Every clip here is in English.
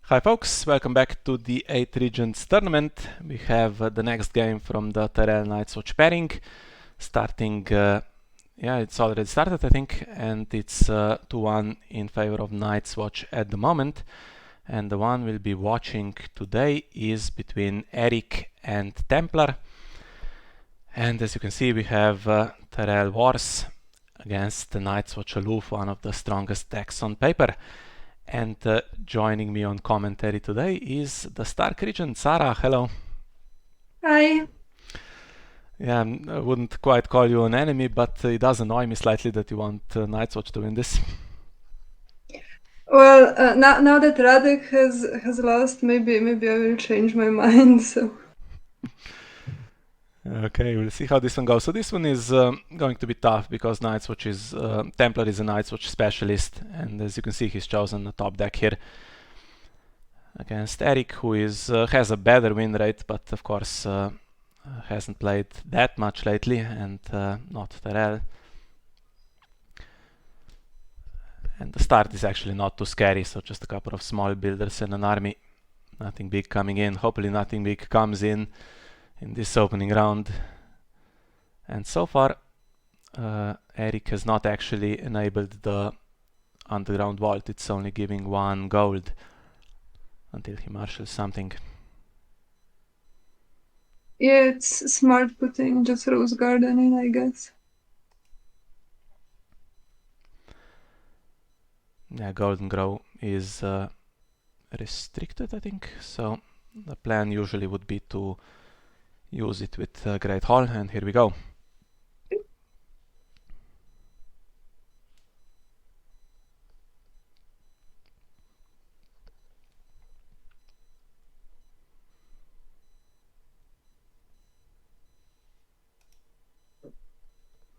Hi folks, welcome back to the 8 Regents tournament. We have the next game from the Tyrell Night's Watch pairing. Starting, it's already started I think, and it's 2-1 in favor of Night's Watch at the moment. And the one we'll be watching today is between Erik and Templar. And as you can see, we have Tyrell Wars against the Night's Watch Aloof, one of the strongest decks on paper. And joining me on commentary today is the Stark Regent, Saraaa. Hello. Hi. Yeah, I wouldn't quite call you an enemy, but it does annoy me slightly that you want Night's Watch to win this. Well, now that Radek has lost, maybe I will change my mind. So Okay, we'll see how this one goes. So this one is going to be tough because Night's Watch is Templar is a Night's Watch specialist, and as you can see, he's chosen the top deck here against Erik, who has a better win rate, but of course hasn't played that much lately, and not Tyrell. And the start is actually not too scary, so just a couple of small builders and an army. Nothing big coming in. Hopefully nothing big comes in this opening round. And so far, Erik has not actually enabled the underground vault. It's only giving 1 gold until he marshals something. yeah, it's smart putting just rose garden in, I guess. Yeah, golden grow is restricted, I think. So the plan usually would be to use it with Great Hall, and here we go.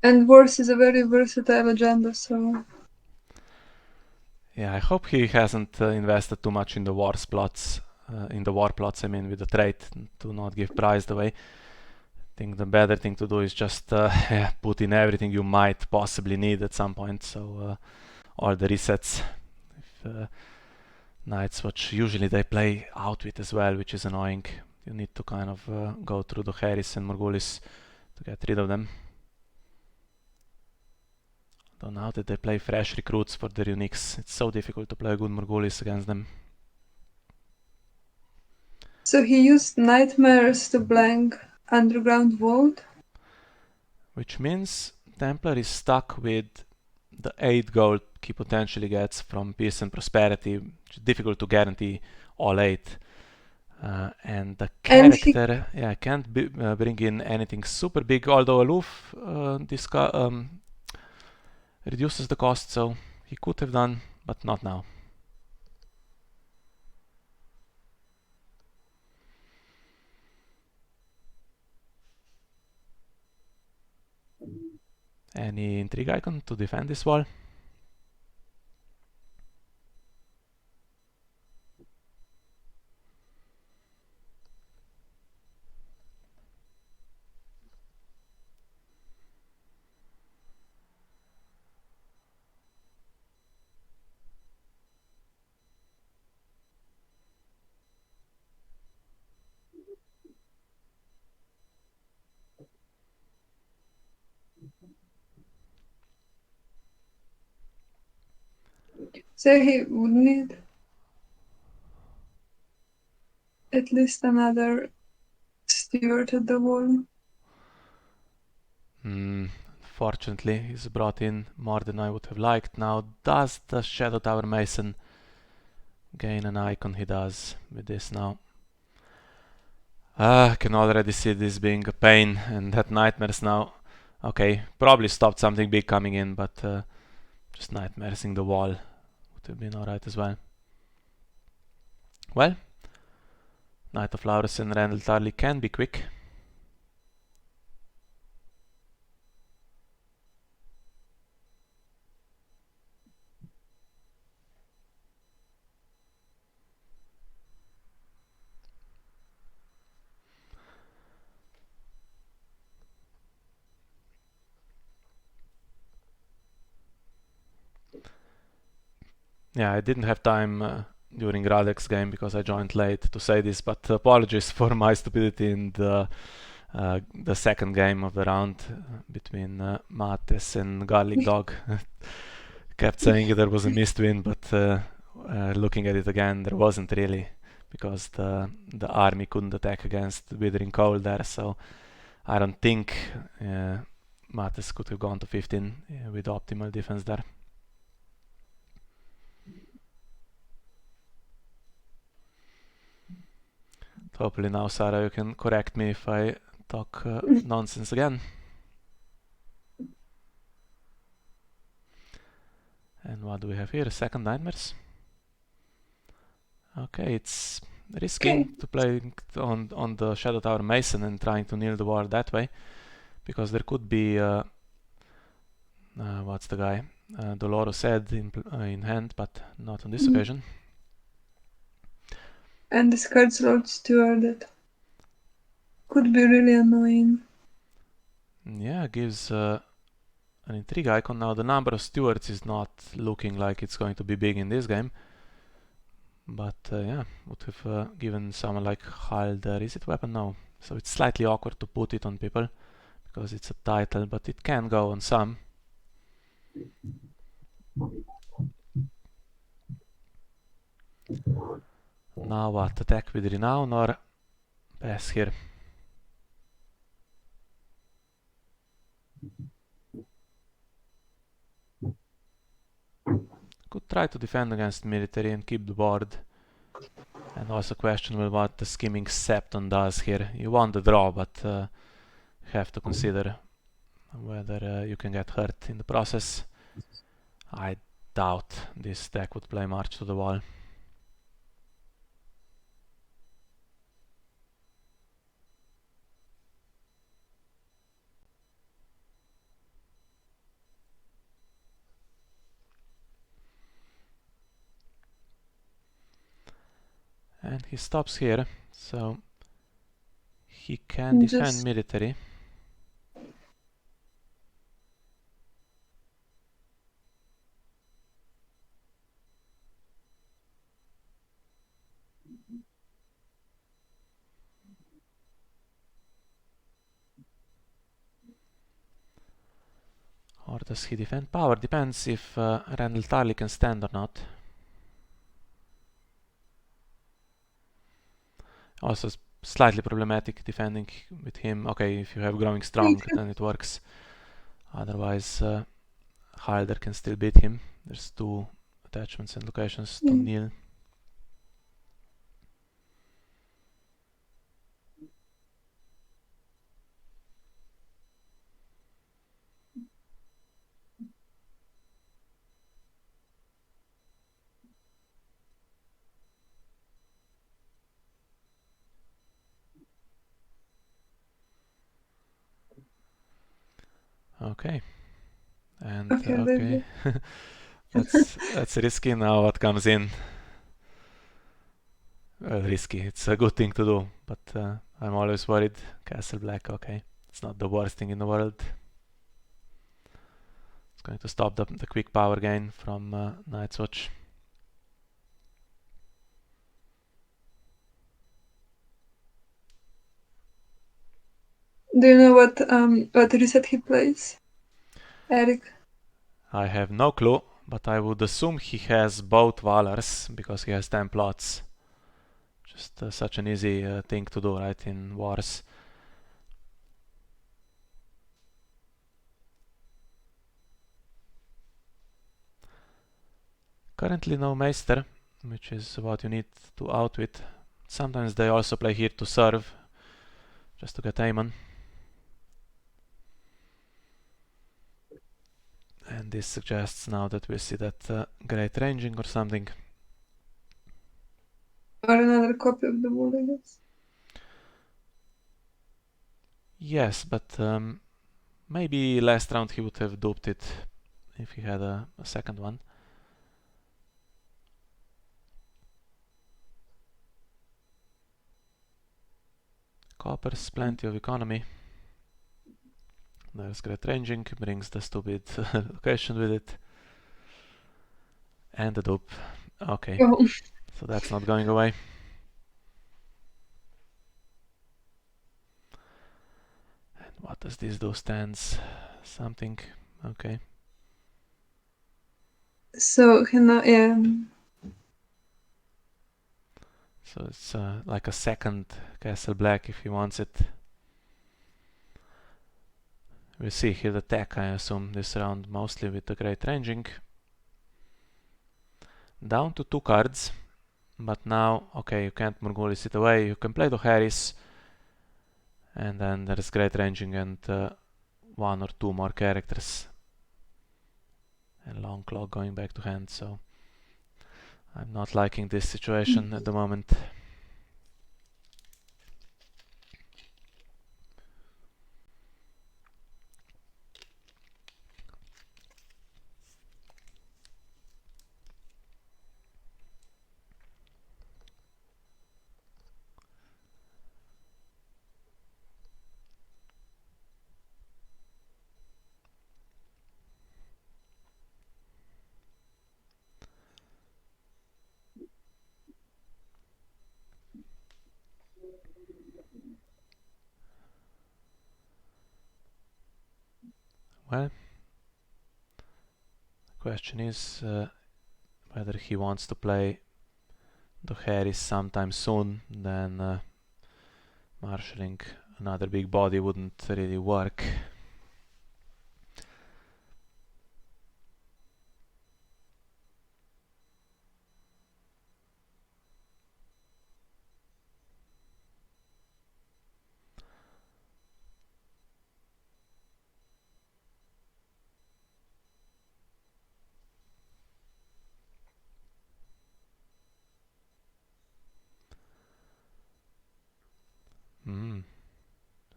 And Wars is a very versatile agenda, so Yeah, I hope he hasn't invested too much in the war plots. I mean, with the trait to not give prize away. I think the better thing to do is just put in everything you might possibly need at some point. So all the resets. If Night's Watch, usually they play Outwit as well, which is annoying. You need to kind of go through the Harris and Morgulis to get rid of them. Though now that they play fresh recruits for their uniques, it's so difficult to play a good Morgulis against them. so he used nightmares to blank underground vault. Which means Templar is stuck with the 8 gold he potentially gets from Peace and Prosperity, which is difficult to guarantee all 8. And the And he character can't bring in anything super big, although Aloof reduces the cost, so he could have done, but not now. Any intrigue icon to defend this wall? would need at least another steward at the wall. Fortunately, he's brought in more than I would have liked. Now, does the Shadow Tower Mason gain an icon? He does with this now. I can already see this being a pain, and that nightmares now. Okay, probably stopped something big coming in, but just nightmaresing the wall would have been alright as well. Well, Knight of Laurus and Randall Tarley can be quick. Yeah, I didn't have time during Radek's game because I joined late to say this, but apologies for my stupidity in the second game of the round between Mates and Garlic Dog. Kept saying there was a missed win, but looking at it again, there wasn't really, because the army couldn't attack against Withering Cold there, so I don't think Mates could have gone to 15 with optimal defense there. Hopefully now, Saraaa, you can correct me if I talk nonsense again. And what do we have here? Second Nightmares. Okay, it's risky to play on the Shadow Tower Mason and trying to kneel the ward that way, because there could be what's the guy? Dolorous Head in hand, but not on this occasion. And discards Lord Steward, that could be really annoying. Yeah, gives an intrigue icon. Now the number of stewards is not looking like it's going to be big in this game, but yeah, would have given someone like Halder. Is it weapon? No. So it's slightly awkward to put it on people because it's a title, but it can go on some. Now what? Attack with Renown or pass here? Could try to defend against military and keep the board. And also questionable what the Skimming Septon does here. You want the draw, but you have to consider whether you can get hurt in the process. I doubt this deck would play March to the Wall. And he stops here, so he can defend military. Or does he defend power? Depends if Randall Tarley can stand or not. Also slightly problematic defending with him. Okay, if you have Growing Strong, then it works. Otherwise, Halder can still beat him. There's two attachments and locations to kneel. Okay. And okay. That's risky. Now what comes in? Well, risky. It's a good thing to do, but I'm always worried. Castle Black, okay. It's not the worst thing in the world. It's going to stop the quick power gain from Night's Watch. Do you know what reset he plays, Erik? I have no clue, but I would assume he has both Valors because he has 10 plots. Just such an easy thing to do, right, in wars. Currently no Meister, which is what you need to outwit. Sometimes they also play here to serve, just to get aim on. And this suggests now that we see that great ranging or something. Or another copy of the wall, I guess. Yes, but maybe last round he would have duped it if he had a second one. Copper's plenty of economy. There's great ranging, brings the stupid location with it. And the dupe. Okay. Oh. So that's not going away. And what does this do? Stands something. Okay. So yeah. So it's like a second castle black if he wants it. We'll see. He'll attack, I assume, this round mostly with the great ranging. Down to 2 cards. But now, okay, you can't Morghulis it away. You can play the Harris. And then there's great ranging and 1 or 2 more characters. And long claw going back to hand, so I'm not liking this situation at the moment. Well, the question is whether he wants to play the Harris sometime soon, then marshalling another big body wouldn't really work.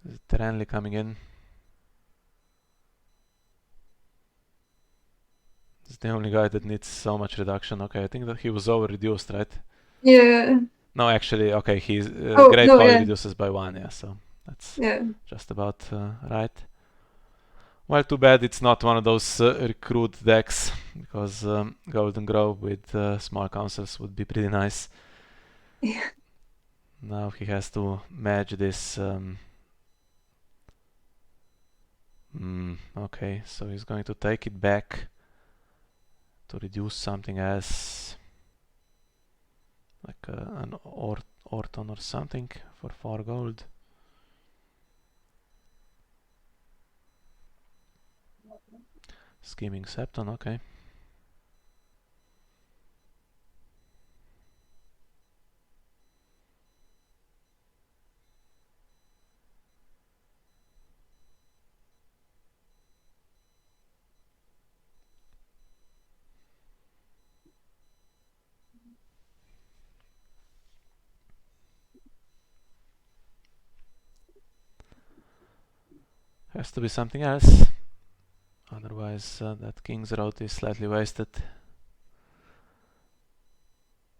Is Tyrell coming in? He's the only guy that needs so much reduction. Okay, I think that he was over-reduced, right? Yeah. No, actually, okay, he's Oh, Great no, Folly yeah. reduces by 1, yeah, so that's Yeah. just about right. Well, too bad it's not one of those recruit decks, because Golden Grove with small councils would be pretty nice. Yeah. Now he has to match this. Okay, so he's going to take it back to reduce something else, like an Orton or something for 4 gold. Scheming Septon, okay. Has to be something else. Otherwise, that King's Road is slightly wasted.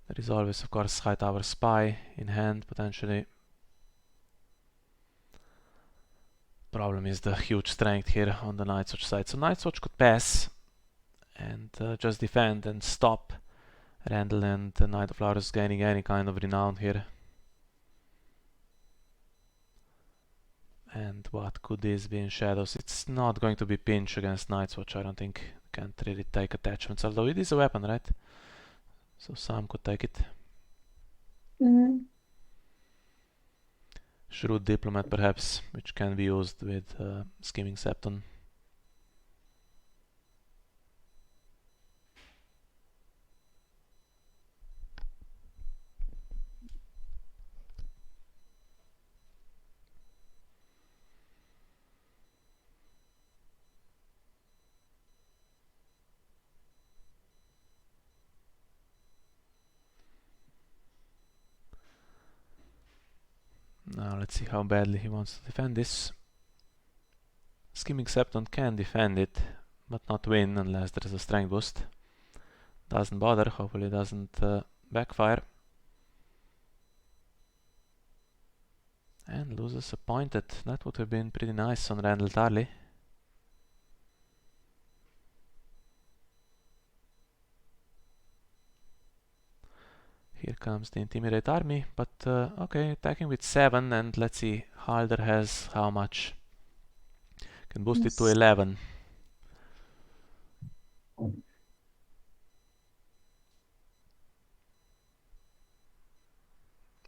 There is always, of course, Hightower Spy in hand, potentially. Problem is the huge strength here on the Night's Watch side. So Night's Watch could pass and just defend and stop Randall and Knight of Flowers gaining any kind of renown here. And what could this be in shadows? It's not going to be pinch against Night's Watch, I don't think. Can't really take attachments, although it is a weapon, right? So some could take it. Shrewd Diplomat perhaps, which can be used with Scheming Septon. Now let's see how badly he wants to defend this. Scheming Septon can defend it, but not win unless there is a strength boost. Doesn't bother, hopefully doesn't backfire. And loses a pointed. That would have been pretty nice on Randall Tarley. Here comes the Intimidate army, but okay, attacking with 7, and let's see, Halder has how much? Can boost it to 11.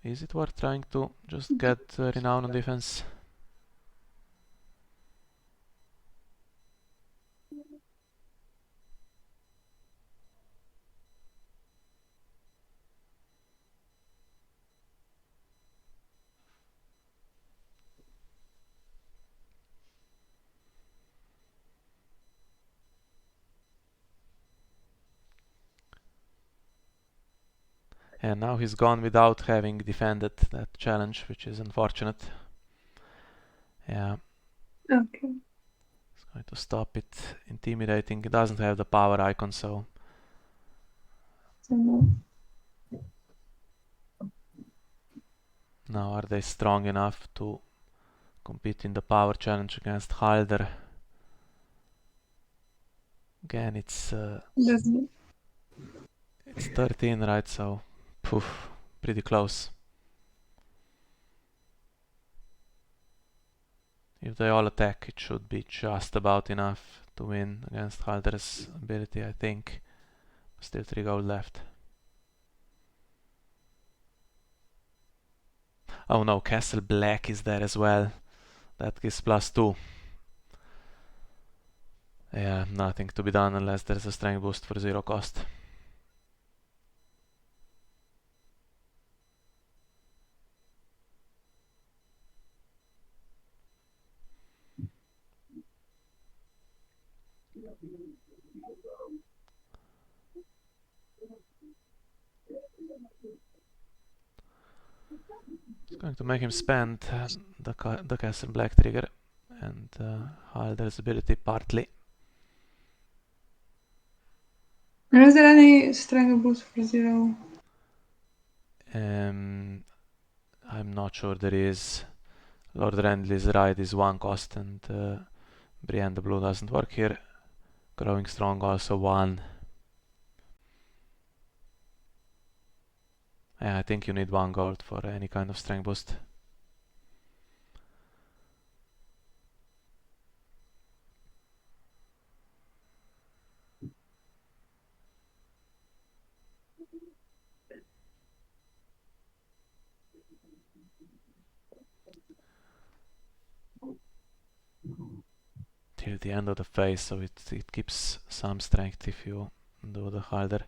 Is it worth trying to just get Renown on defense? And now he's gone without having defended that challenge, which is unfortunate. Yeah. Okay. It's going to stop it intimidating. It doesn't have the power icon, so... So no. Now are they strong enough to compete in the power challenge against Halder? Again, it's 13, right? So, poof, pretty close. If they all attack, it should be just about enough to win against Halder's ability, I think. Still 3 gold left. Oh no, Castle Black is there as well. That gives +2. Yeah, nothing to be done unless there's a strength boost for 0 cost. It's going to make him spend the Castle Black trigger and Halder's ability partly. And is there any strength boost for 0? I'm not sure there is. Lord Renly's Ride is 1 cost, and Brienne the Blue doesn't work here. Growing Strong also 1. Yeah, I think you need 1 gold for any kind of strength boost. Till the end of the phase, so it keeps some strength if you do the Halder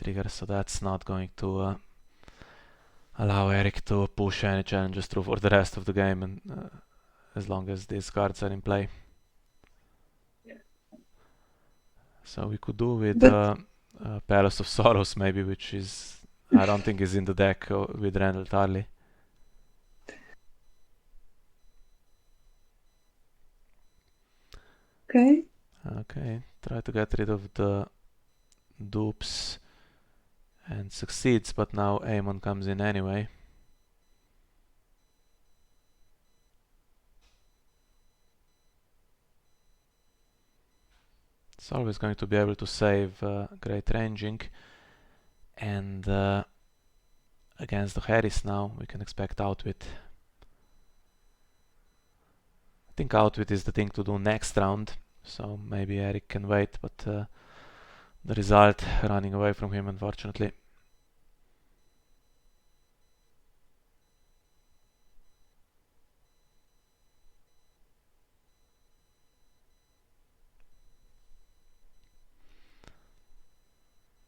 trigger, so that's not going to allow Erik to push any challenges through for the rest of the game, and as long as these cards are in play. So we could do with Palace of Sorrows maybe, which is, I don't think is in the deck with Randall Tarley. Okay. Okay, try to get rid of the dupes and succeeds, but now Aemon comes in anyway. It's always going to be able to save great ranging, and against the Harris now we can expect Outwit. I think Outwit is the thing to do next round, so maybe Erik can wait, but the result running away from him, unfortunately.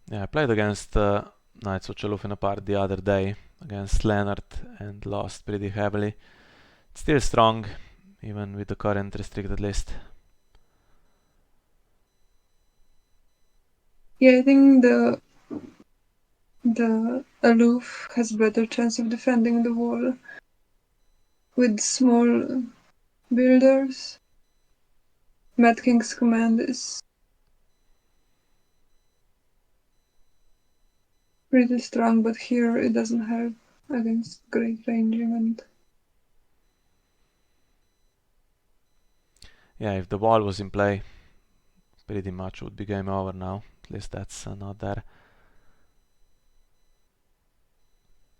Yeah, I played against Knights of Aloof in a part the other day against Leonard and lost pretty heavily. It's still strong, even with the current restricted list. Yeah, I think the Aloof has better chance of defending the wall with small builders. Mad King's command is pretty strong, but here it doesn't help against great ranging and... Yeah, if the wall was in play, pretty much would be game over now. At least that's not there.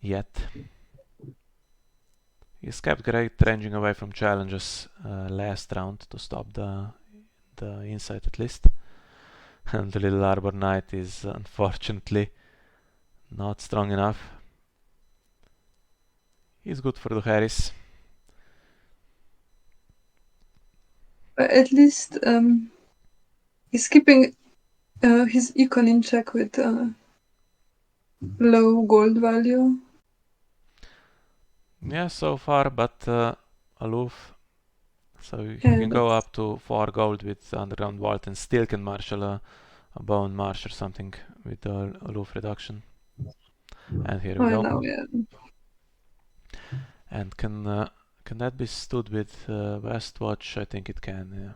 yet. He's kept great ranging away from challenges last round to stop the insight at least. And the little Arbor Knight is unfortunately not strong enough. He's good for the Harris. At least he's keeping his econ in check with low gold value. Yeah, so far, but Aloof. So he Yeah, can go up to 4 gold with Underground Vault and still can marshal a Bone Marsh or something with the Aloof reduction. And here we I go. know, yeah. And can that be stood with Westwatch? I think it can, yeah.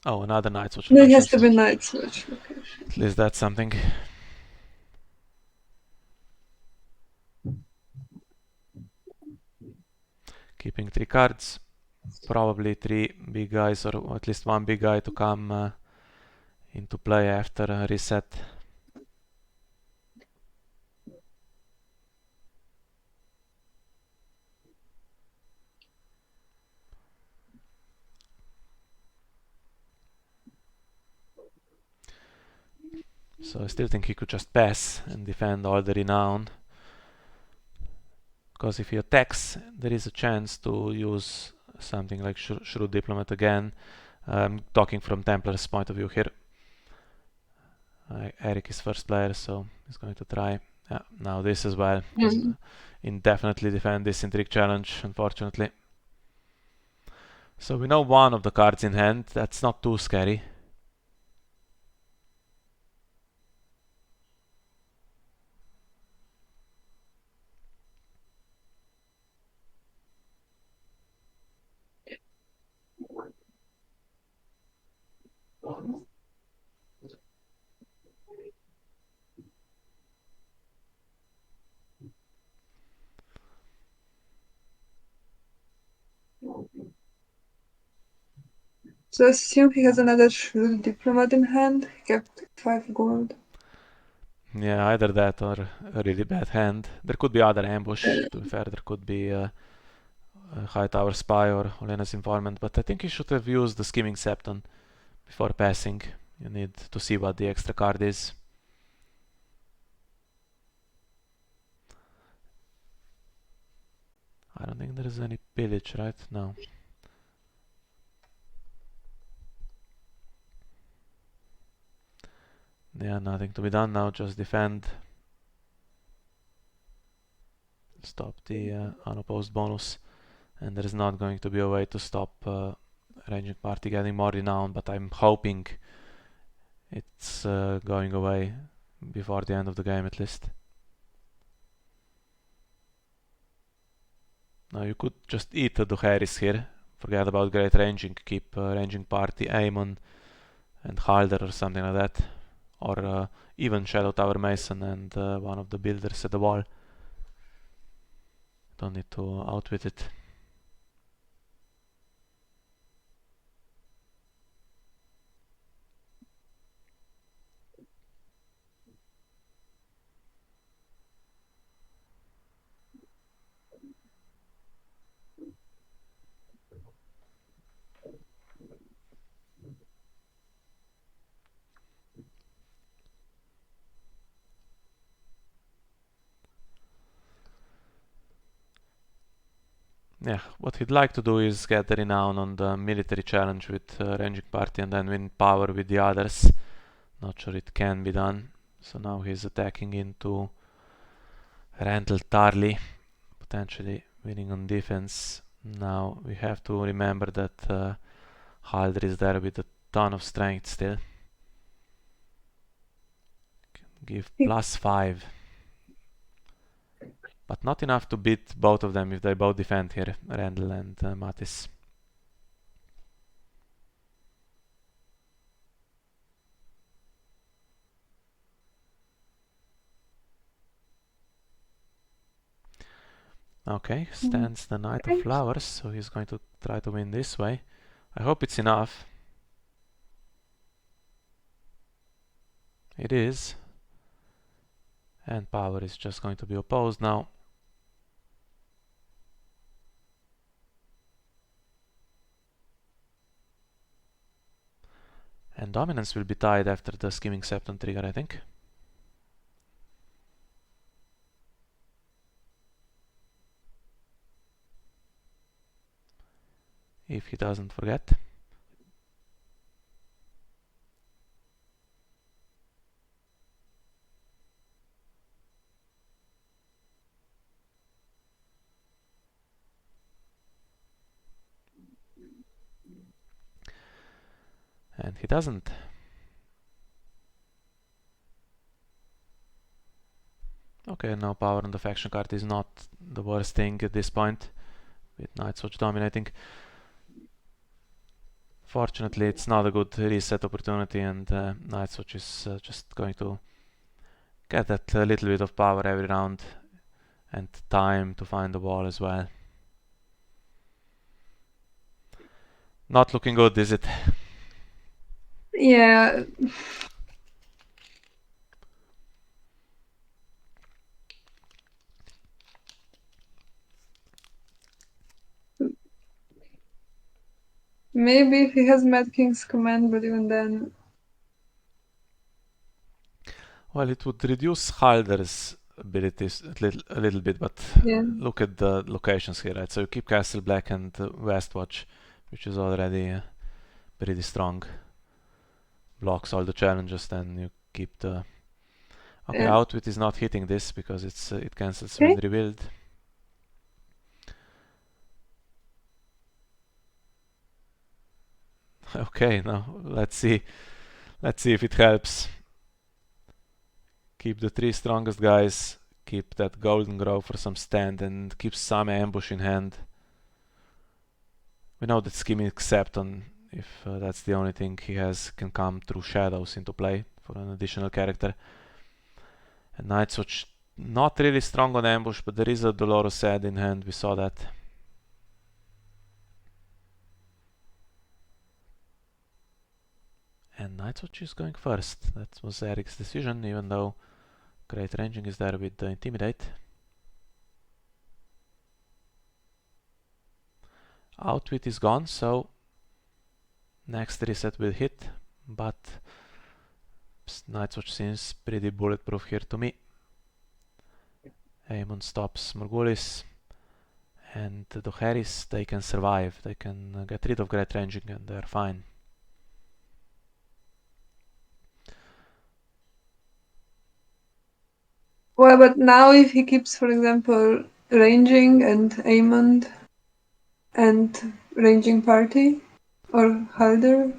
Oh, another Night's Watch There location. has to be Night's Watch location. At least that's something. Keeping 3 cards. Probably 3 big guys or at least 1 big guy to come into play after a reset. So I still think he could just pass and defend all the renown. Because if he attacks, there is a chance to use something like Shrewd Diplomat again. I'm talking from Templar's point of view here. Erik is first player, so he's going to try. Yeah, now this as well. Can indefinitely defend this Intrigue challenge, unfortunately. So we know one of the cards in hand. That's not too scary. So I assume he has another Shrewd Diplomat in hand. He kept 5 gold. Yeah, either that or a really bad hand. There could be other ambush, to be fair. There could be a High Tower Spy or Olena's Informant, but I think he should have used the Skimming Septon before passing. You need to see what the extra card is. I don't think there is any pillage, right? No. Yeah, nothing to be done now, just defend. Stop the unopposed bonus. And there is not going to be a way to stop Ranging Party getting more renown, but I'm hoping it's going away before the end of the game at least. Now you could just eat the Duharis here, forget about Great Ranging, keep Ranging Party, Aemon and Halder or something like that. Or even Shadow Tower Mason and one of the builders at the wall. Don't need to outwit it. Yeah, what he'd like to do is get the renown on the military challenge with Ranging Party and then win power with the others. Not sure it can be done. So now he's attacking into Randall Tarly, potentially winning on defense. Now we have to remember that Halder is there with a ton of strength still. Can give +5. But not enough to beat both of them if they both defend here, Randall and Mattis. Okay, stands the Knight of Flowers, so he's going to try to win this way. I hope it's enough. It is. And power is just going to be opposed now. And dominance will be tied after the Scheming Septon trigger, I think. If he doesn't forget. And he doesn't. Okay, now power on the faction card is not the worst thing at this point, with Night's Watch dominating. Fortunately, it's not a good reset opportunity, and Night's Watch is just going to get that little bit of power every round, and time to find the wall as well. Not looking good, is it? Yeah. Maybe if he has Mad King's command, but even then... Well, it would reduce Halder's abilities a little bit, but Yeah. look at the locations here, right? So you keep Castle Black and Westwatch, which is already pretty strong. Blocks all the challenges, then you keep the... Okay, Yeah. Outwit is not hitting this because it cancels Okay. with Rebuild. Okay, now let's see if it helps. Keep the 3 strongest guys, keep that Golden Grove for some stand, and keep some ambush in hand. We know that Scheming Septon, if that's the only thing he has, can come through shadows into play for an additional character. And Night's Watch, not really strong on ambush, but there is a Dolorous Head in hand, we saw that. And Night's Watch is going first. That was Erik's decision, even though great ranging is there with the Intimidate. Outwit is gone, so next reset will hit, but Night's Watch seems pretty bulletproof here to me. Aemon stops Morghulis, and the Dohaeris, they can survive. They can get rid of great ranging and they're fine. Well, but now if he keeps, for example, ranging and Aemond and ranging party or Halder.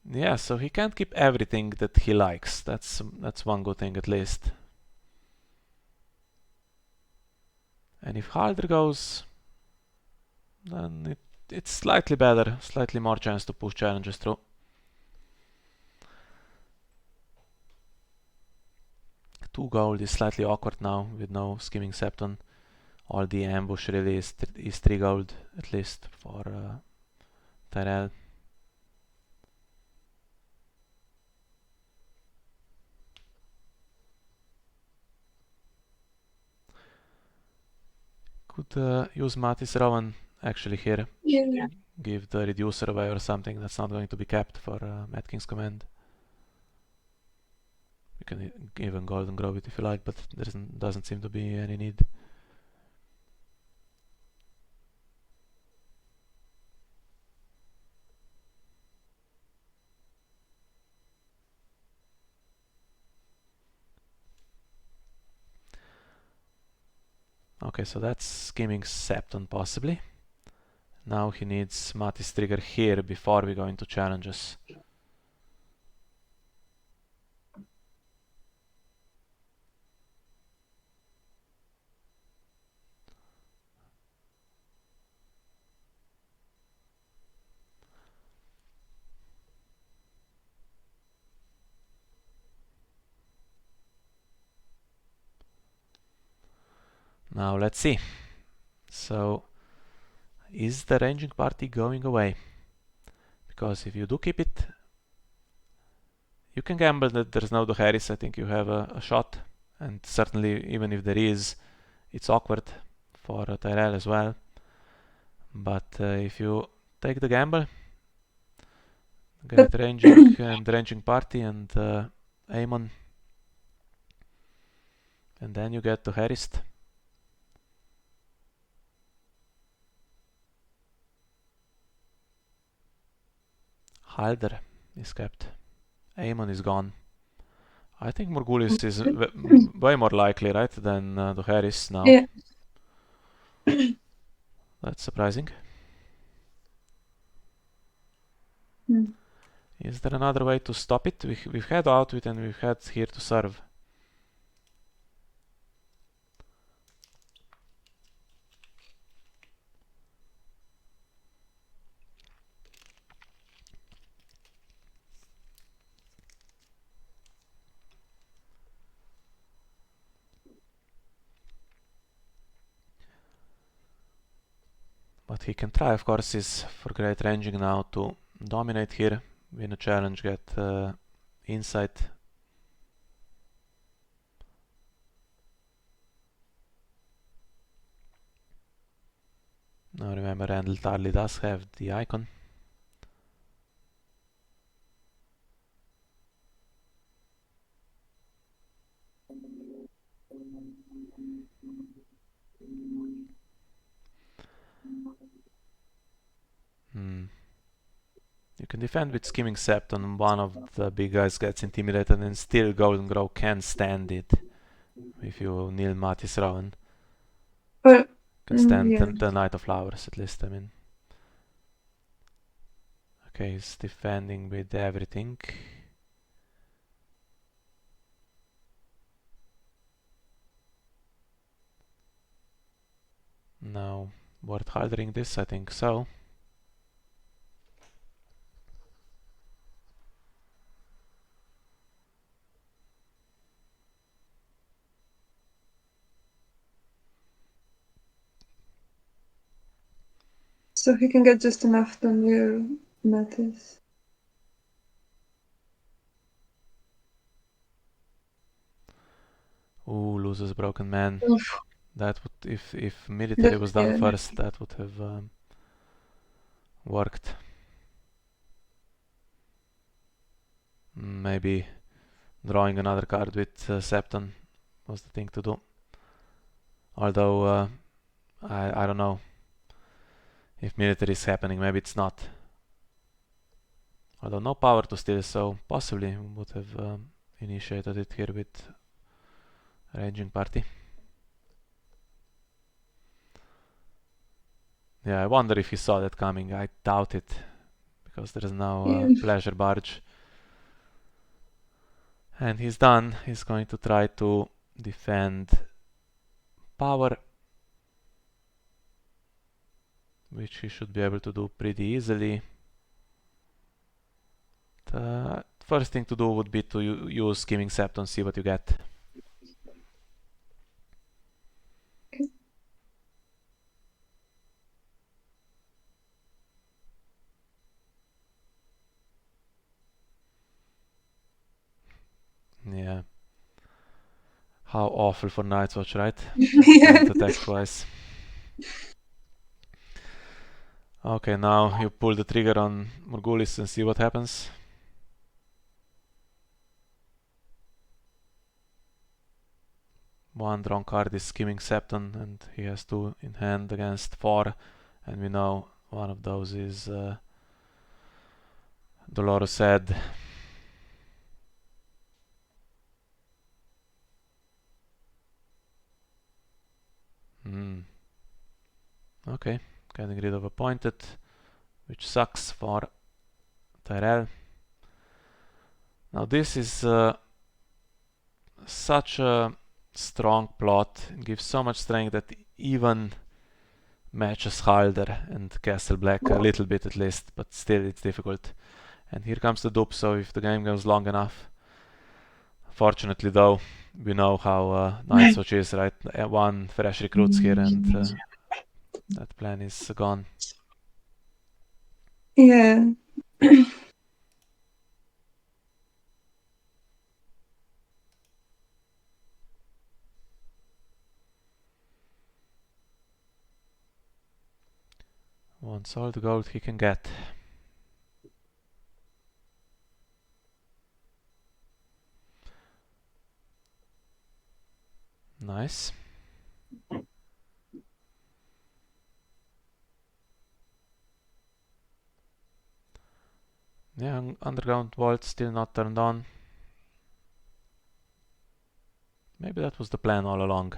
Yeah, so he can't keep everything that he likes. That's one good thing at least. And if Halder goes, then it's slightly better, slightly more chance to push challenges through. Two gold is slightly awkward now with no Scheming Septon. All the ambush really is 3 gold at least for Tyrell. Could use Mattis Rowan actually here. Yeah. Give the reducer away or something that's not going to be kept for Mad King's command. You can even Golden Grove it if you like, but there doesn't seem to be any need. Okay, so that's Scheming Septon possibly. Now he needs Mattis trigger here before we go into challenges. Now let's see. So, is the ranging party going away? Because if you do keep it, you can gamble that there's no Dohaeris. I think you have a shot, and certainly even if there is, it's awkward for Tyrell as well. But if you take the gamble, Great ranging and ranging party and Aemon. And then you get to Harist. Halder is kept. Aemon is gone. I think Morghulis is way more likely, right, than the Harris now. Yeah. That's surprising. Is there another way to stop it? We've had Outwit and we've had here to serve. What he can try, of course, is for great ranging now to dominate here, win a challenge, get insight. Now remember, Randall Tarly does have the icon. You can defend with Skimming Sept and one of the big guys gets intimidated and still Golden Grow can stand it. If you kneel Matis Rowan. But Can stand yeah. the Knight of Flowers at least, I mean. Okay, he's defending with everything. Now, worth hardering this, I think so. So he can get just enough to near Metis. Ooh, loses Broken Man. Oof. That would, if military was done Yeah. first, that would have worked. Maybe drawing another card with Septon was the thing to do. Although, I don't know if military is happening, maybe it's not. Although no power to steal, so possibly would have initiated it here with ranging party. Yeah, I wonder if he saw that coming. I doubt it, because there is now pleasure barge. And he's done. He's going to try to defend power, which he should be able to do pretty easily. The first thing to do would be to use Skimming Sept and see what you get. Yeah. How awful for Night's Watch, right? Yeah. Attack twice. Okay, now you pull the trigger on Morghulis and see what happens. One drawn card is Skimming Septon and he has two in hand against 4, and we know one of those is Dolores Ed. Okay, getting rid of Appointed, which sucks for Tyrell. Now this is such a strong plot, it gives so much strength that even matches Halder and Castle Black a little bit at least, but still it's difficult. And here comes the dupe, so if the game goes long enough. Fortunately though, we know how Night's Watch is, right? One fresh recruits here and that plan is gone. Yeah. Wants all the gold he can get. Nice. Yeah, underground vault still not turned on. Maybe that was the plan all along.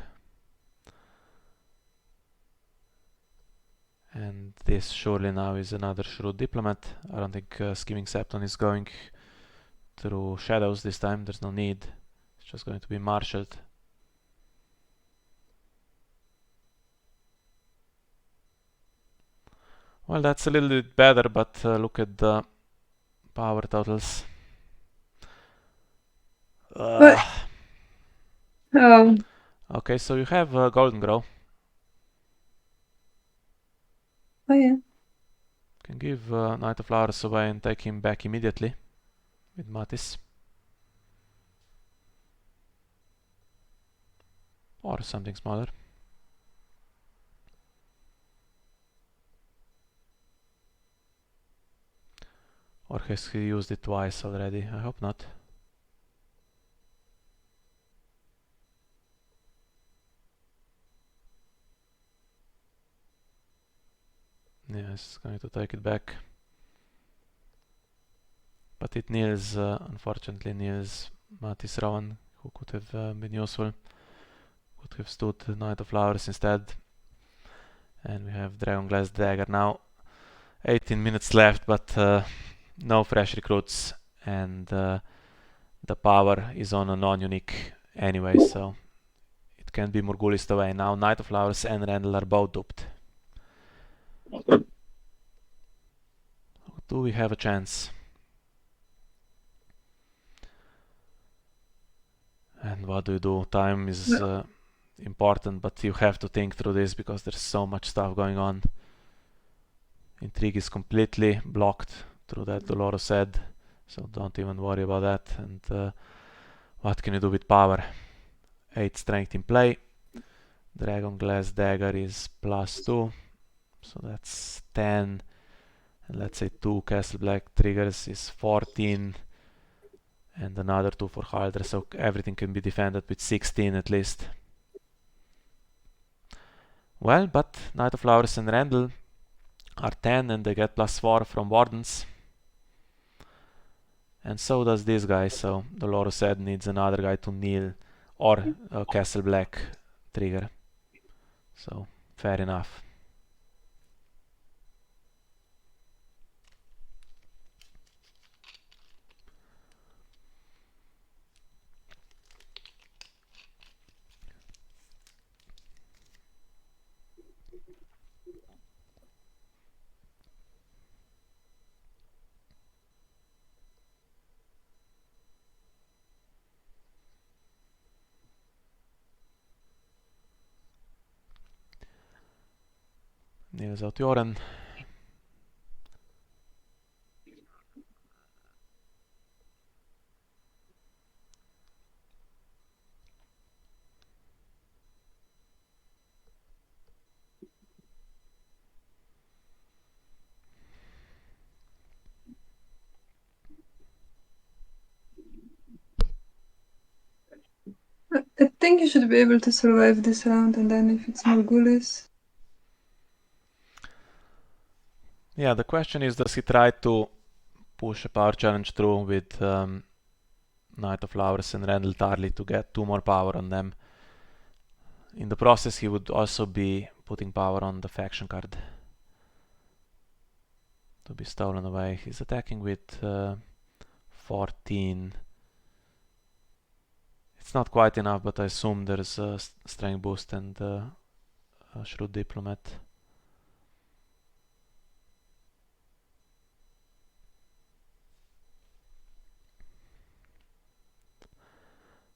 And this surely now is another shrewd diplomat. I don't think Scheming Septon is going through shadows this time. There's no need. It's just going to be marshaled. Well, that's a little bit better, but look at the power totals. What? Oh. Okay, so you have Golden Grow. Oh yeah. Can give Knight of Flowers away and take him back immediately with Mattis. Or something smaller. Or has he used it twice already? I hope not. Yeah, he's going to take it back. But it kneels, unfortunately kneels Mattis Rowan, who could have been useful. Could have stood Knight of Flowers instead. And we have Dragonglass Dagger now. 18 minutes left, but no fresh recruits. And the power is on a non-unique anyway, so it can be Morghulis away. Now Knight of Flowers and Randall are both duped. Do we have a chance? And what do you do? Time is important, but you have to think through this because there's so much stuff going on. Intrigue is completely blocked through that Dolores said, so don't even worry about that. And what can you do with power? 8 strength in play. Dragonglass Dagger is +2, so that's 10. And let's say 2 Castle Black triggers is 14. And another 2 for Haldre, so everything can be defended with 16 at least. Well, but Knight of Flowers and Randall are 10 and they get +4 from Wardens. And so does this guy, so Dolores said needs another guy to kneel or a Castle Black trigger. So, fair enough. Kneels out Joran. I think you should be able to survive this round, and then if it's Morghulis. Yeah, the question is, does he try to push a power challenge through with Knight of Flowers and Randall Tarley to get 2 more power on them? In the process, he would also be putting power on the faction card to be stolen away. He's attacking with 14. It's not quite enough, but I assume there's a strength boost and a shrewd diplomat.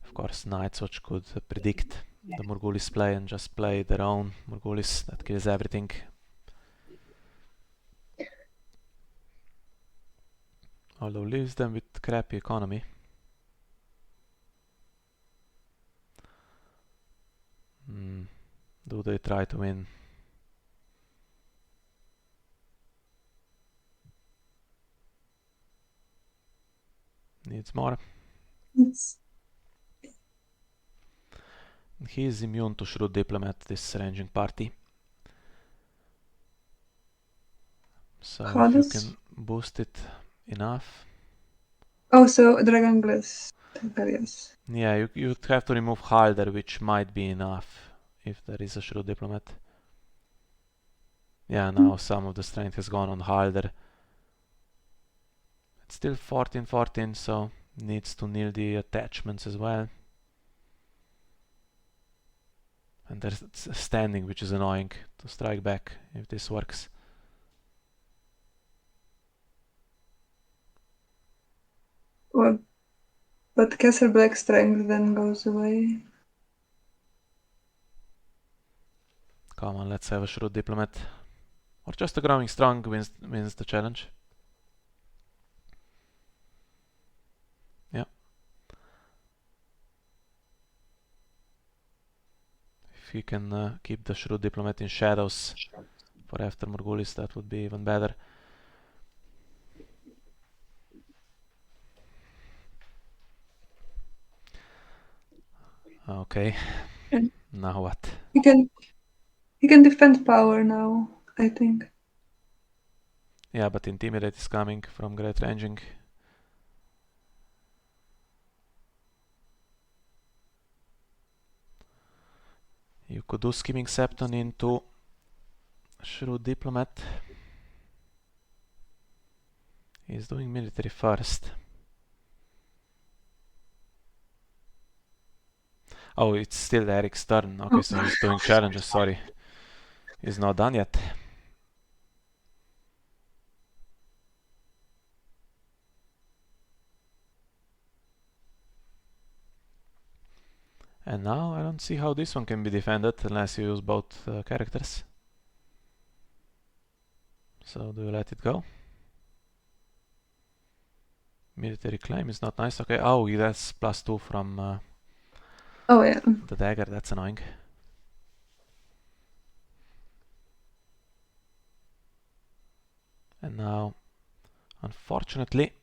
Of course, Night's Watch could predict the Morghulis play and just play their own Morghulis that kills everything. Although leaves them with crappy economy. Do they try to win? Needs more. Yes. He is immune to Shrewd Diplomat, this ranging party. So if you can boost it enough. Oh, so Dragon Glass. Yes. Yeah, you'd have to remove Halder, which might be enough if there is a Shrewd Diplomat. Yeah, now some of the strength has gone on Halder. It's still 14-14, so needs to kneel the attachments as well. And there's standing, which is annoying to strike back if this works. Well, but Castle Black strength then goes away. Come on, let's have a Shrewd Diplomat. Or just a Growing Strong wins the challenge. Yeah. If you can keep the Shrewd Diplomat in shadows for after Morghulis, that would be even better. Okay. And now what? he can defend power now, I think. Yeah, but Intimidate is coming from Great Ranging. You could do Skimming Septon into Shrewd Diplomat. He's doing military first. Oh, it's still Erik's turn. Okay, so he's doing challenges, sorry. He's not done yet. And now I don't see how this one can be defended unless you use both characters. So do you let it go? Military claim is not nice. Okay, oh, that's +2 from Oh yeah. the dagger. That's annoying. And now, unfortunately,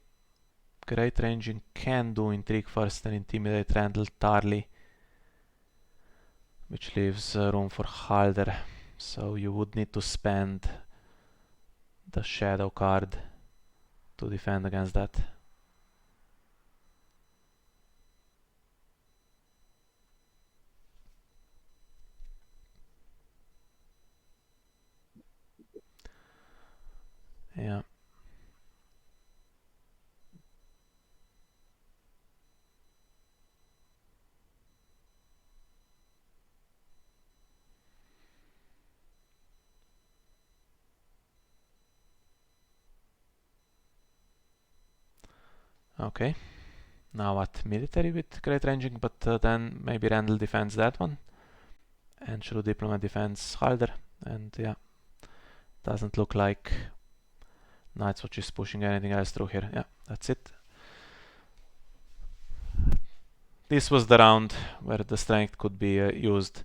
Great Ranging can do Intrigue first and Intimidate Randall Tarly, which leaves room for Halder. So you would need to spend the Shadow card to defend against that. Yeah. Okay. Now what? Military with Great Ranging, but then maybe Randall defends that one. And Shrewd Diplomat defends Halder. And yeah, doesn't look like Night's Watch is pushing anything else through here. Yeah, that's it. This was the round where the strength could be used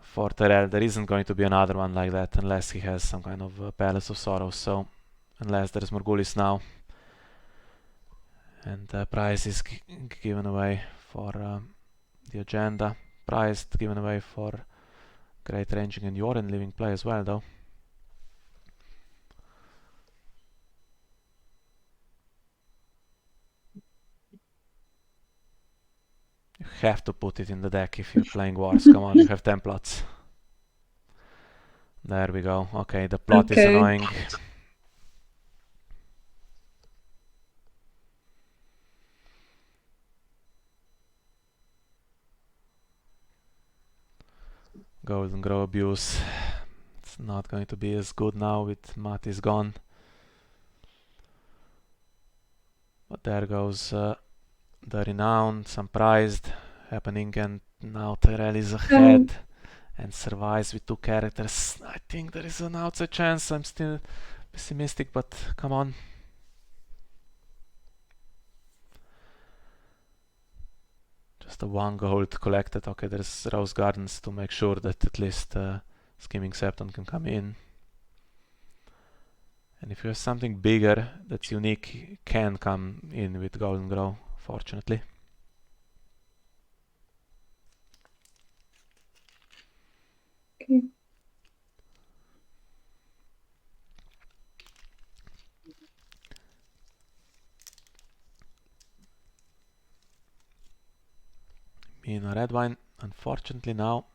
for Tyrell. There isn't going to be another one like that unless he has some kind of Palace of Sorrows. So, unless there's Morghulis now. And prize is given away for the agenda. Prize given away for Great Ranging and Yoren leaving play as well, though. You have to put it in the deck if you're playing Wars. Come on, you have 10 plots. There we go. Okay, the plot is annoying. Golden Grow abuse. It's not going to be as good now with Mati's gone. But there goes the Renown, some prized happening, and now Tyrell is ahead and survives with 2 characters. I think there is an outside chance. I'm still pessimistic, but come on. Just a 1 gold collected. Okay, there's Rose Gardens to make sure that at least Skimming Septon can come in. And if you have something bigger that's unique, can come in with Golden Grow, fortunately. Okay. Me in a red wine, unfortunately now.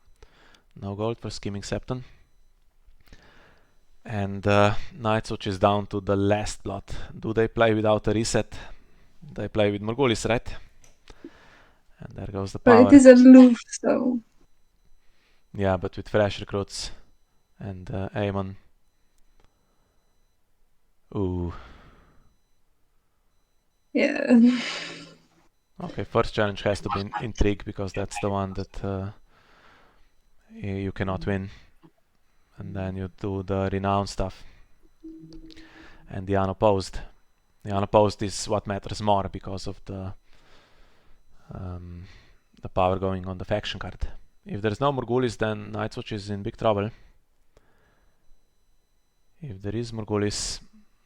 No gold for Skimming Septon. And Nightwatch is down to the last plot. Do they play without a reset? They play with Morghulis, right? And there goes the But power. it is Aloof, so... Yeah, but with fresh recruits and Aemon. Ooh. Yeah. Okay, first challenge has to be Intrigue, because that's the one that you cannot win. And then you do the Renown stuff. And the Unopposed. The Unopposed is what matters more because of the power going on the faction card. If there's no Morghulis, then Nightwatch is in big trouble. If there is Morghulis,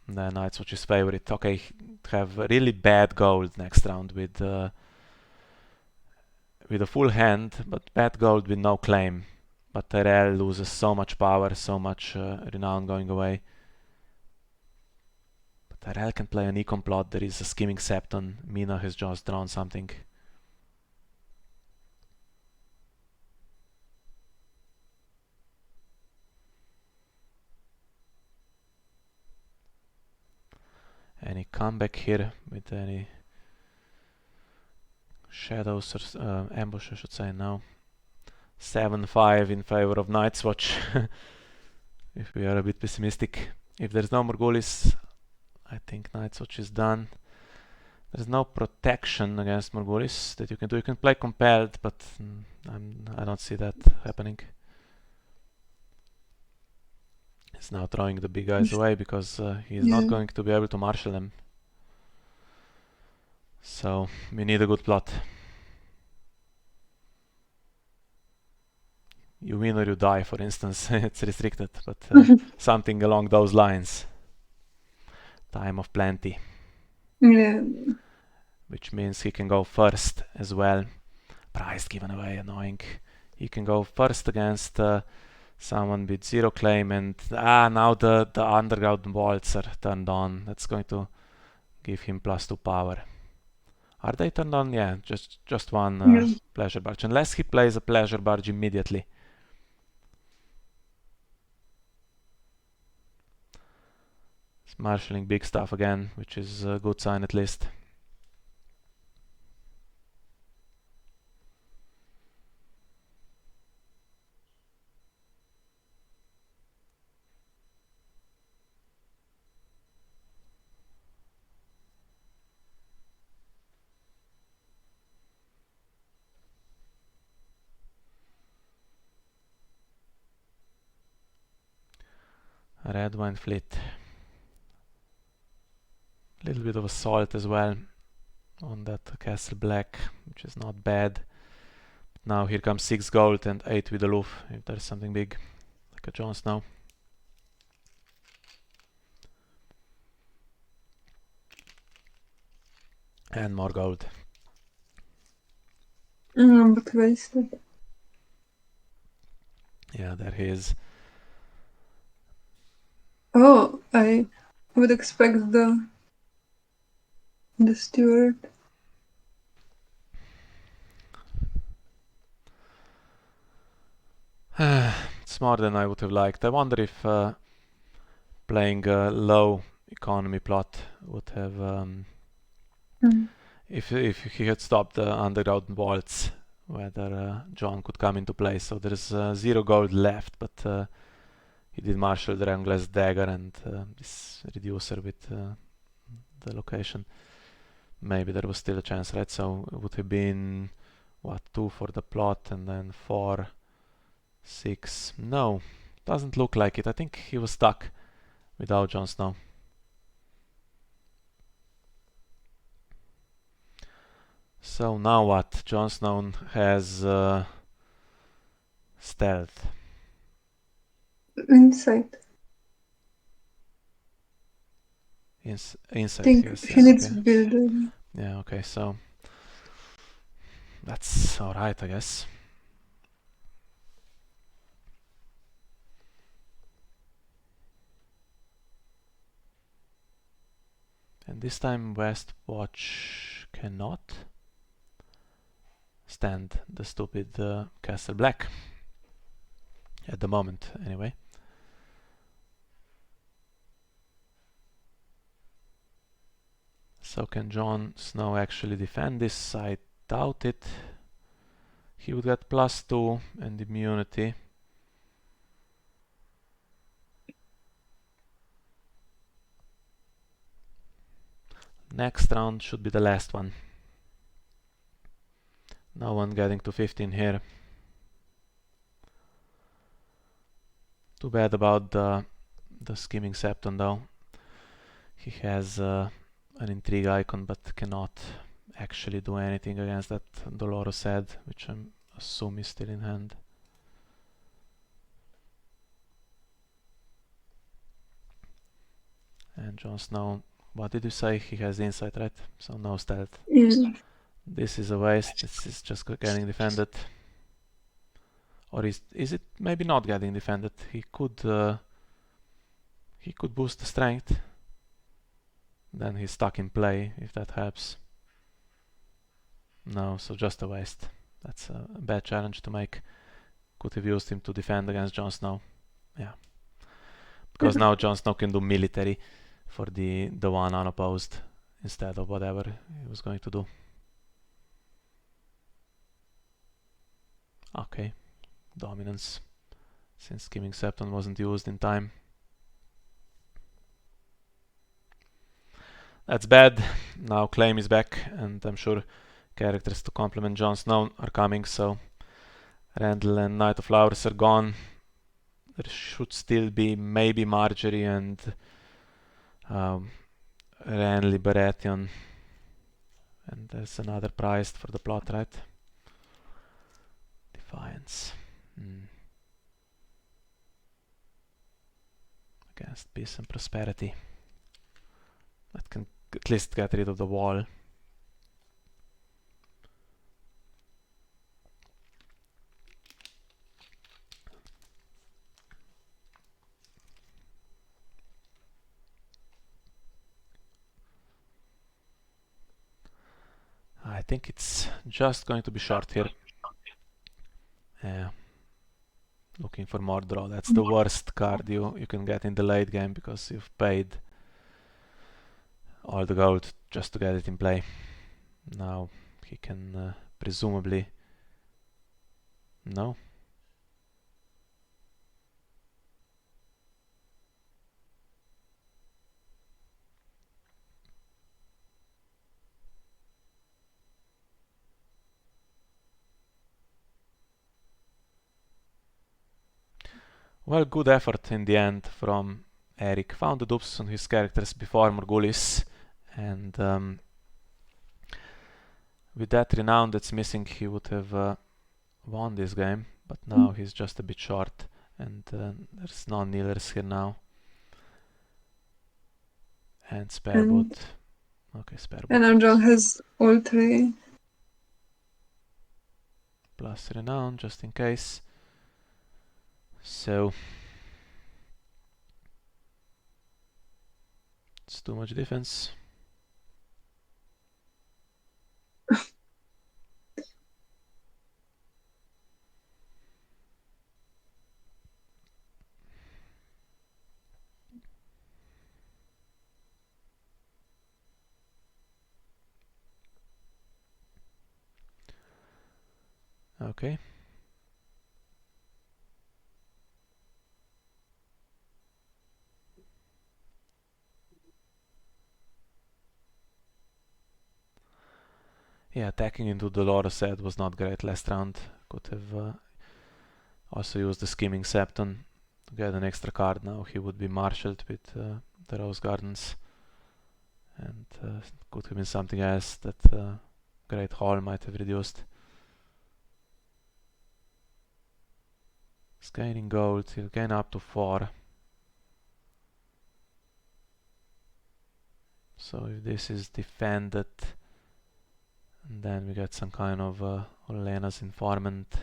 then Nightwatch is favorite. Okay, have really bad gold next round with a full hand, but bad gold with no claim. But Tyrell loses so much power, so much renown going away. But Tyrell can play an econ plot. There is a Skimming Septon. Mina has just drawn something. Any comeback here with any shadows or ambush, I should say? No. 7-5 in favor of Nightwatch. If we are a bit pessimistic. If there's no Morghulis, I think Nightwatch is done. There's no protection against Morghulis that you can do. You can play Compelled, but I don't see that happening. He's now throwing the big guys away because he's not going to be able to marshal them. So we need a good plot. You win or you die, for instance. It's restricted, but something along those lines. Time of plenty. Yeah. Which means he can go first as well. Price given away, annoying. He can go first against someone with 0 claim, and now the underground vaults are turned on. That's going to give him +2 power. Are they turned on? Yeah, just one pleasure barge. Unless he plays a pleasure barge immediately. He's marshalling big stuff again, which is a good sign at least. Red Wine Fleet. A little bit of assault as well on that Castle Black, which is not bad. But now here comes 6 gold and 8 with Aloof, if there's something big, like a Jon Snow. And more gold. But wasted. Yeah, there he is. Oh, I would expect the steward. It's more than I would have liked. I wonder if playing a low economy plot would have if he had stopped the underground vaults, whether Jon could come into play. So there's 0 gold left, but he did marshal the Wrangler's dagger and this reducer with the location. Maybe there was still a chance, right? So it would have been what, 2 for the plot and then 4, 6. No, doesn't look like it. I think he was stuck without Jon Snow. So now what? Jon Snow has stealth. Insight. Insight, Think yes. he needs builder. Yeah, okay, so that's alright, I guess. this time West Watch cannot stand the stupid Castle Black. At the moment, anyway. So can Jon Snow actually defend this? I doubt it. He would get +2 and immunity. Next round should be the last one. No one getting to 15 here. Too bad about the Skimming Septon though. He has an intrigue icon but cannot actually do anything against that Dolorous Head, which I assume is still in hand. And Jon Snow, what did you say? He has insight, right? So no stealth. Yeah. This is a waste. This is just getting defended. Or is it maybe not getting defended? He could boost the strength. Then he's stuck in play, if that helps. No, so just a waste. That's a bad challenge to make. Could have used him to defend against Jon Snow. Yeah. Because now Jon Snow can do military for the one unopposed instead of whatever he was going to do. Okay. Dominance. Since Skimming Septon wasn't used in time. That's bad. Now Claim is back, and I'm sure characters to complement Jon Snow are coming, so Randall and Knight of Flowers are gone. There should still be maybe Marjorie and Renly Baratheon. And there's another prize for the plot, right? Defiance. Against peace and prosperity. That can at least get rid of the wall. I think it's just going to be short here. Looking for more draw. That's the worst card you can get in the late game because you've paid all the gold just to get it in play. Now he can presumably... No? Well, good effort in the end from Erik. Found the dupes on his characters before Morghulis, and with that renown that's missing, he would have won this game, but now he's just a bit short, and there's no kneelers here now. And Spareboat. Okay, Spareboat. And now Jon has all 3. Plus renown, just in case. So it's too much defense. Okay. Yeah, attacking into Dolorous Head was not great last round. Could have also used the Skimming Septon to get an extra card. Now he would be marshaled with the Rose Gardens, and could have been something else that Great Hall might have reduced. He's gaining gold, he'll gain up to 4. So if this is defended, and then we get some kind of Olena's informant.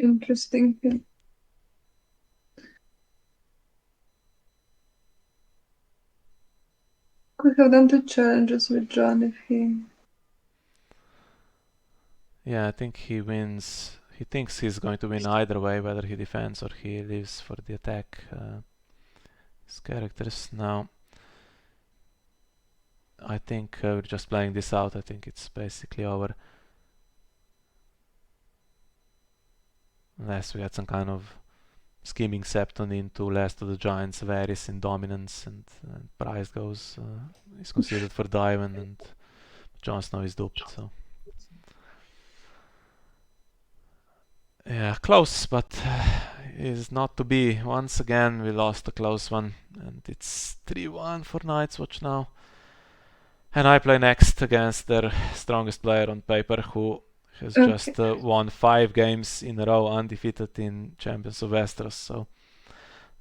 interesting. Could have done 2 challenges with John if he... Yeah, I think he wins. He thinks he's going to win either way, whether he defends or he leaves for the attack. His characters now. I think we're just playing this out. I think it's basically over. Unless we had some kind of scheming Septon into Last of the Giants, Varys in dominance, and Price goes, is considered for Diamond, and Jon Snow is duped, so. Yeah, close, but is not to be. Once again, we lost a close one, and it's 3-1 for Night's Watch now. And I play next against their strongest player on paper, who has just won 5 games in a row undefeated in Champions of Westeros, so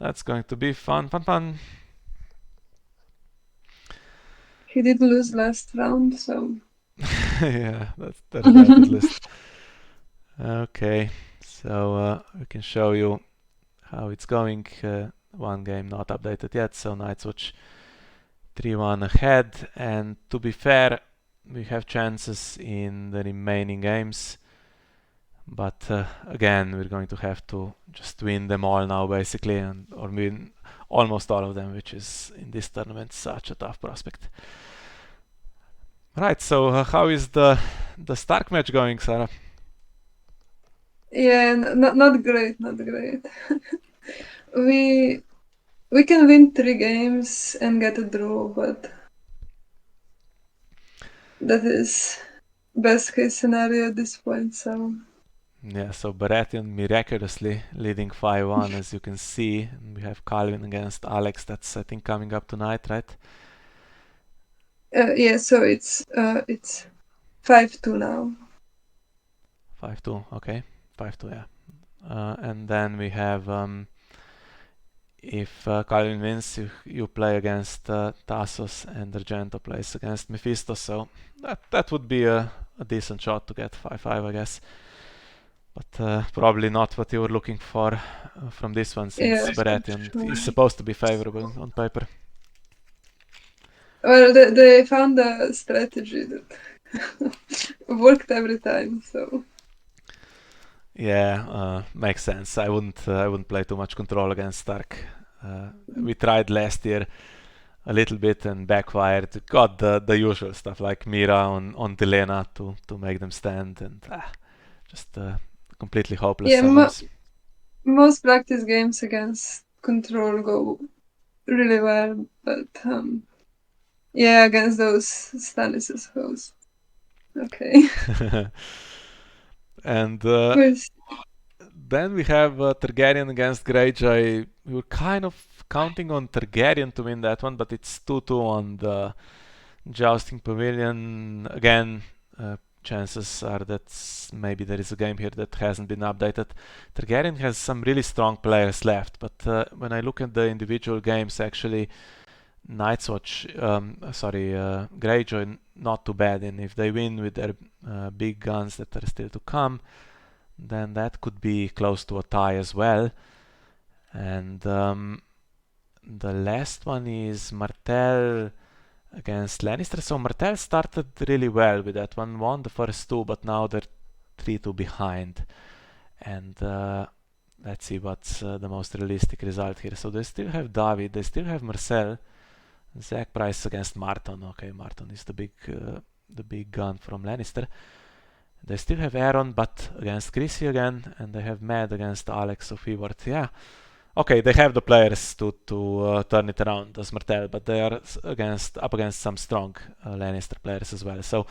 that's going to be fun. He did lose last round, so... Yeah, there's that at least. Okay, so we can show you how it's going. One game not updated yet, so Night's Watch 3-1 ahead, and to be fair, we have chances in the remaining games, but again, we're going to have to just win them all now basically, or win almost all of them, which is in this tournament such a tough prospect. Right, so how is the Stark match going, Saraaa? Yeah, not great. we can win 3 games and get a draw, but that is best case scenario at this point, so... Yeah, so Baratheon miraculously leading 5-1, as you can see. And we have Calvin against Alex, that's I think coming up tonight, right? Yeah, so it's 5-2 now. 5-2, okay. 5-2, yeah. And then we have, if Calvin wins, you play against Tassos, and Argento plays against Mephisto, so that would be a decent shot to get 5-5, I guess. But probably not what you were looking for from this one, since Baratheon is supposed to be favorable on paper. Well, they found a strategy that worked every time, so... Yeah, makes sense. I wouldn't play too much control against Stark. We tried last year a little bit and backfired. Got the usual stuff like Mira on Delena to make them stand, and just completely hopeless. Yeah, most practice games against control go really well, but yeah, against those Stannis' hosts. Okay. And then we have Targaryen against Greyjoy. We were kind of counting on Targaryen to win that one, but it's 2-2 on the Jousting Pavilion. Again, chances are that maybe there is a game here that hasn't been updated. Targaryen has some really strong players left, but when I look at the individual games, actually, Greyjoy not too bad, and if they win with their big guns that are still to come, then that could be close to a tie as well. And the last one is Martell against Lannister. So Martell started really well with that one, won the first 2, but now they're 3-2 behind. And let's see what's the most realistic result here. So they still have David, they still have Marcel. Zach Price against Marton. Okay, Marton is the big gun from Lannister. They still have Aaron, but against Chrissy again, and they have Mad against Alex of Ewart. Yeah, okay, they have the players to turn it around as Martell, but they are up against some strong Lannister players as well. So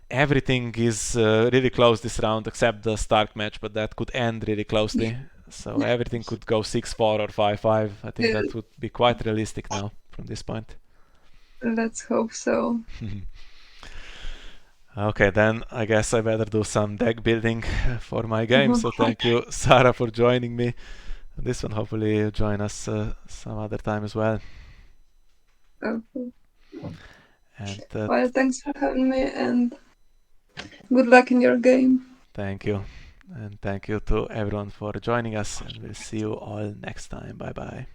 everything is really close this round, except the Stark match, but that could end really closely. So everything could go 6-4 or 5-5. I think that would be quite realistic now from this point. Let's hope so. Okay, then I guess I better do some deck building for my game. So thank you, Saraaa, for joining me. This one, hopefully you'll join us some other time as well. Okay. And well, thanks for having me, and good luck in your game. Thank you. And thank you to everyone for joining us, and we'll see you all next time. Bye bye.